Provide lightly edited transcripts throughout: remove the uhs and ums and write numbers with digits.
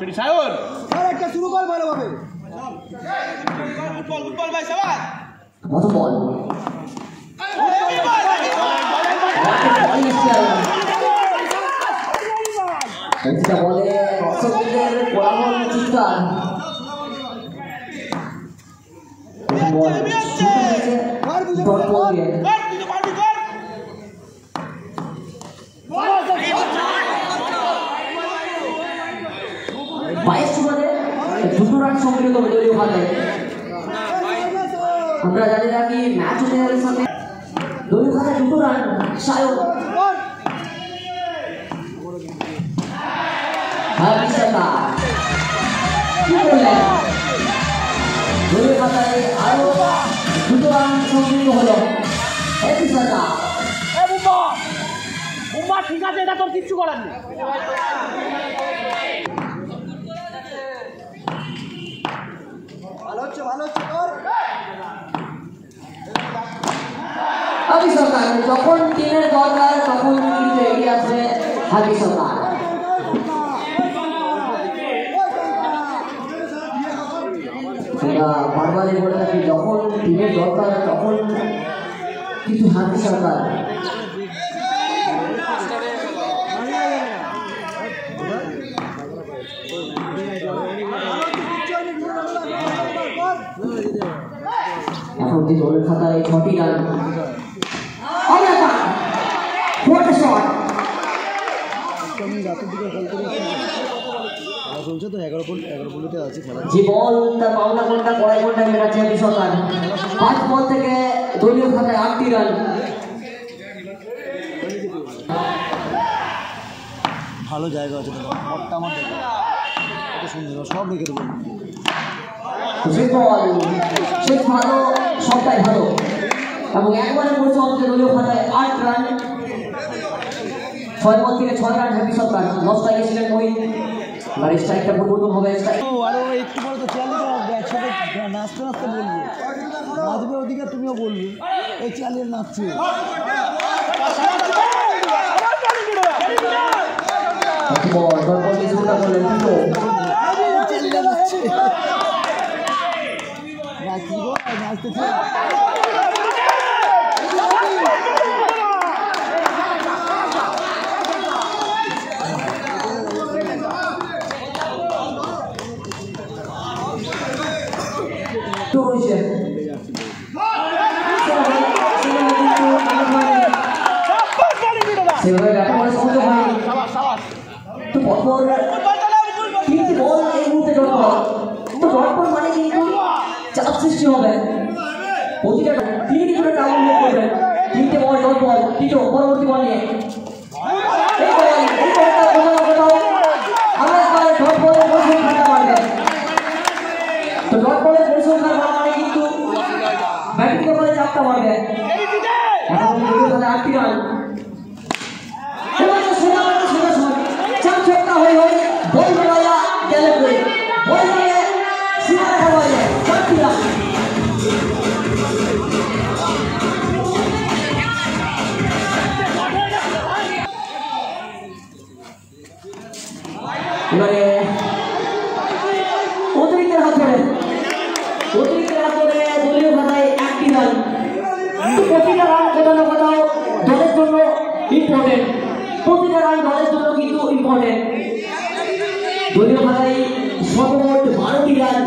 একটা শুরু কর ভালোভাবে কত বল বলে দর্শকদের কোলাহল চিৎকার বাইশ ওভারে 2 রান সংগৃহীত দলীয় খাতায়। আমরা জানি রাখি ম্যাচ হতে যাওয়ার সামনে দলীয় খাতায় 2 রান সায়ক দলীয় খাতায় আরো 2 রান সংগৃহীত হলো। ঠিক আছে, এটা তোর কিচ্ছু করার নেই। হাবি সরকার যখন টিমের দরকার তখন কিন্তু এগিয়ে আসবে হাবি সরকার। বারবারই বলে থাকি যখন টিমের দরকার তখন কিন্তু হাবি সরকার। এখন যে দলের খাতায় 6টি রান। যে বল তার পাওনা ঘন্টা কড়াই ঘন্টা মেটাচ্ছে হাবি সরকার। 5 বল থেকে দলীয় খাতায় 8টি রান। ভালো জায়গা আছে বলটা আমার সুন্দর সব রেখে দেবো। শেষ ভালো সবটাই ভালো এবং একবারে পড়ছে আমাদের দলীয় খাতায় 8 রান। 6 বল থেকে 6 রান হাবি সরকার। লসটা গেছিলেন মোহিত। এবার স্ট্রাইকটা পরিবর্তন হবে। একটু পরে তো চালিয়ে নাচতে নাচতে বলবো নাচবে ওদিকে তুমিও বলবে এই চালিয়ে নাচছে। নাচতেছে চাপ সৃষ্টি হবে প্রতিটা তিনটি করে টাউন করবেন। 3টে বল ডট বল টিটো পরবর্তী বল নিয়ে তো ডট বলের পরিসংখ্যান মানে কিন্তু ব্যাটিং করে চাপটা মারবে। এখন 8টি রান চাপ ছক্কা হয়ে হয়ে বল মেলায়া গেলে বল মেলে সীমানা খাওয়া যায় 4টি রান। এবারে অতিরিক্তের হাত ধরে দলীয় খাতায় 1টি রান। প্রতিটা রান কোথাও না কোথাও দলের জন্য ইম্পর্টেন্ট। প্রতিটা রান দলের জন্য কিন্তু ইম্পর্টেন্ট। দলীয় খাতায় সর্বমোট 12টি run.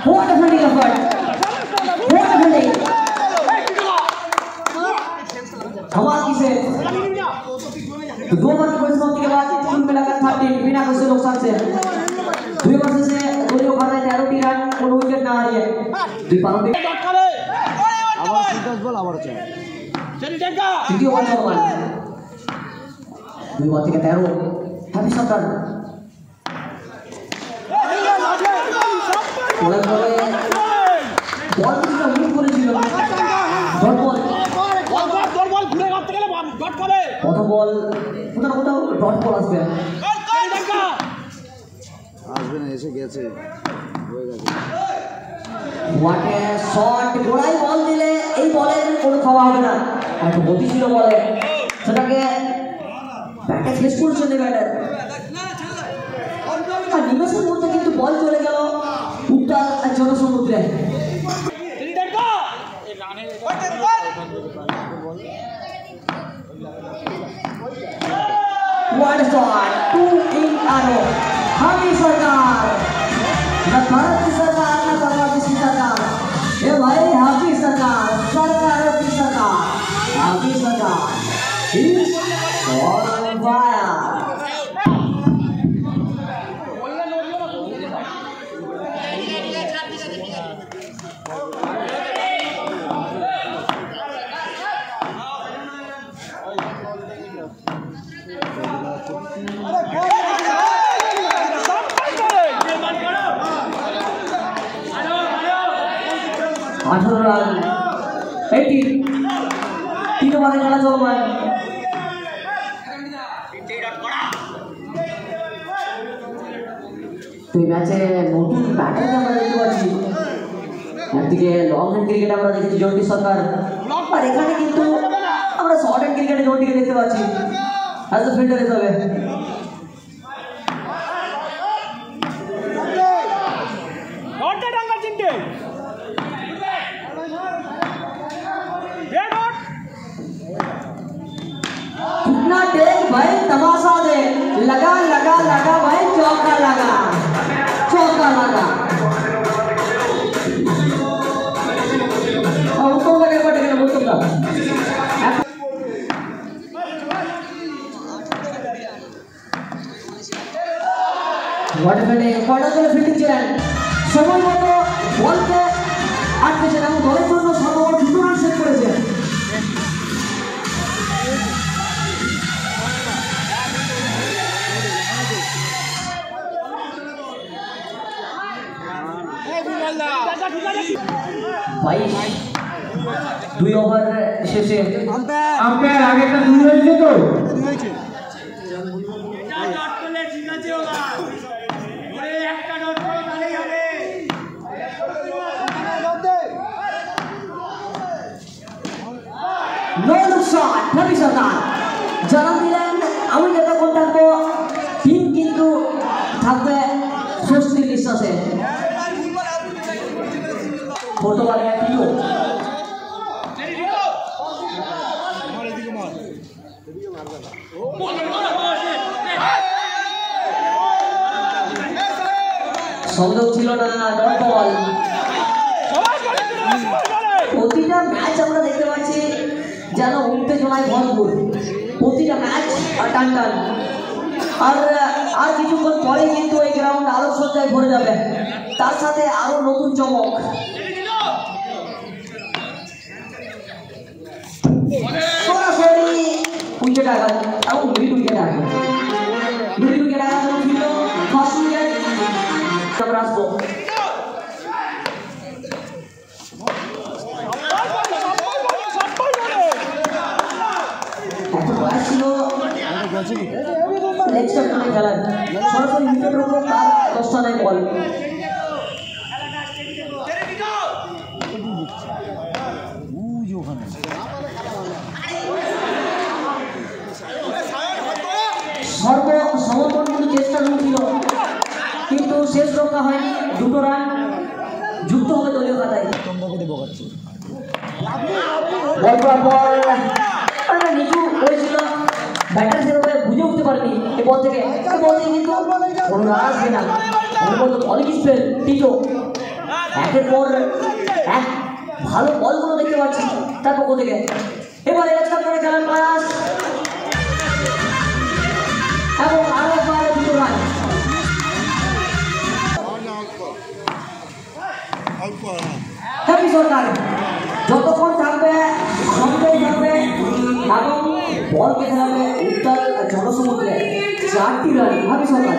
What a fielding effort! What a fielding! कमाल की से 2 ओवर की परिसमाप्ति के बाद कुल मिलाकर 13 बिना कोई नुकसान से 2 ओवर से दलीय खाताয় 13টি রান কোনো উইকেট না হারিয়ে 2 পাউন্ডে আবার 10 বল আবার চাই তৃতীয় বল চলমান 2 বল থেকে 13 হাবি সরকার বল কিছুটা মুভ করেছিল। ডট বল ঘুরে মারতে গেলে ডট করে কত বল কোথাও ডট বল আসবে না এসে গেছে হয়ে গেছে হোয়াট এ শট! গোড়ায় বল দিলে এই বলের কোনো খাওয়া হবে না, এত গতি ছিল বলে, সেটাকে ব্যাটে শেষ করেছেন ব্যাটার। আর নিমেষের মধ্যে কিন্তু বল চলে গেল উত্তাল জনসমুদ্রে। What a shot! 2 in a row. Happy सरकार, न भारत की सरकार, न बांग्लादेश की सरकार, ये भाई happy सरकार, सरकारों की सरकार, happy सरकार is on fire. আঠারো রান 18, 3 ওভারে খেলা চলমান। তো এই ম্যাচে নতুন প্যাটার্ন আমরা দেখতে পাচ্ছি। একদিকে লং হ্যান্ড ক্রিকেট আমরা দেখেছি জন্টি সরকার, আর এখানে কিন্তু আমরা শর্ট হ্যান্ড ক্রিকেটে জন্টিকে দেখতে পাচ্ছি অ্যাজ এ ফিল্ডার হিসাবে। कितना टेक भाई, तमाशा दे, लगा लगा लगा भाई, चौका लगा, चौका लगा। और तो लगे बट के बोल तुमका व्हाट फील्डिंग, কয়টা করে ফিল্ডিং ছিলেন, সময় মতো বলকে আটকেছেন এবং দলের জন্য সর্বোচ্চ 2 রান সেট করেছেন। ভাই 2 ওভার শেষে আম্পায়ার আগেটা 2 হয়েছে তো नो नुकसान। रवि सरकार জানান দিলেন আমি যতক্ষণ থাকবো টিম কিন্তু থাকবে স্বস্তির নিঃশ্বাসে। বর্তমানে টিও সংযোগ ছিল না, ডট বল। প্রতিটা ম্যাচ আমরা দেখতে পাচ্ছি যেন উত্তেজনায় ভরপুর, প্রতিটা ম্যাচ টান টান। আর কিছুক্ষণ পরে কিন্তু এই গ্রাউন্ড আলোকসজ্জায় ভরে যাবে, তার সাথে আরো নতুন চমক। সরাসরি উইকেট আঘাত এবং মিড উইকেট আঘাত, মিড উইকেট আঘাত ছিল ফার্স্ট উইকেট। আমরা আসবো ছিল নেক্সট টাইম খেলার সরাসরি উইকেটের উপর তার 10টা নাই বল। সর্বসমর্পণ কিন্তু চেষ্টা ছিল, কিন্তু শেষ রক্ষা হয়নি। 2 রান যুক্ত হবে দলীয় খাতায়। নিচু হয়েছিল, ব্যাটার সেভাবে বুঝে উঠতে পারেনি এই বল থেকে কিন্তু কোনো রান আসবে না। অনেক স্পেল টিটো একের পর এক ভালো বলগুলো দেখতে পাচ্ছি তার পক্ষ থেকে। এবার আপনারা খেলার প্রয়াস এবং আরো একবার 2 রান। হ্যাপি সরকার যতক্ষণ থাকবে সঙ্গেই থাকবে এবং বলকে খেলাবে উত্তাল জনসমুদ্রে। 4টি run happy Sarkar.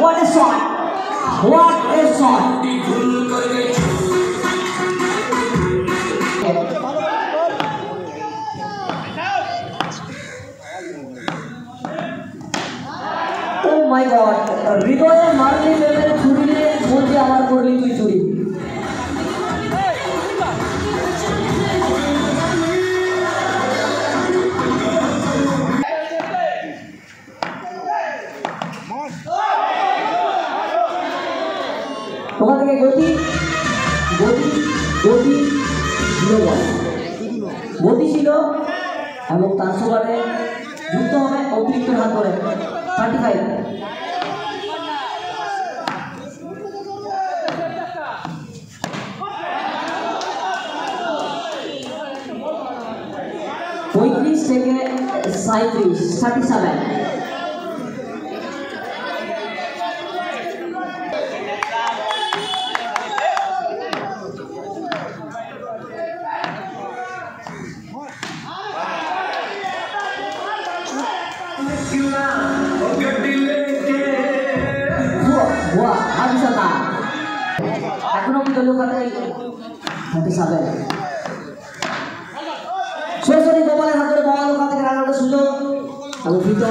What a shot! What a shot! হৃদয়ে মারলি প্রেমের ছুরিলে বলতে আমার করলি তুই চুরি। ওখান থেকে গতি গতি গতি ছিল গতি ছিল এবং তার সঙ্গে যুক্ত হবে অতিরিক্ত হাত করে 35 35 থেকে 37 37 Wah, habis apa? Ekonomi dulu katanya nanti sampai. Sorry, kepala satu bawah lu kata kerana ada sudah. Aku video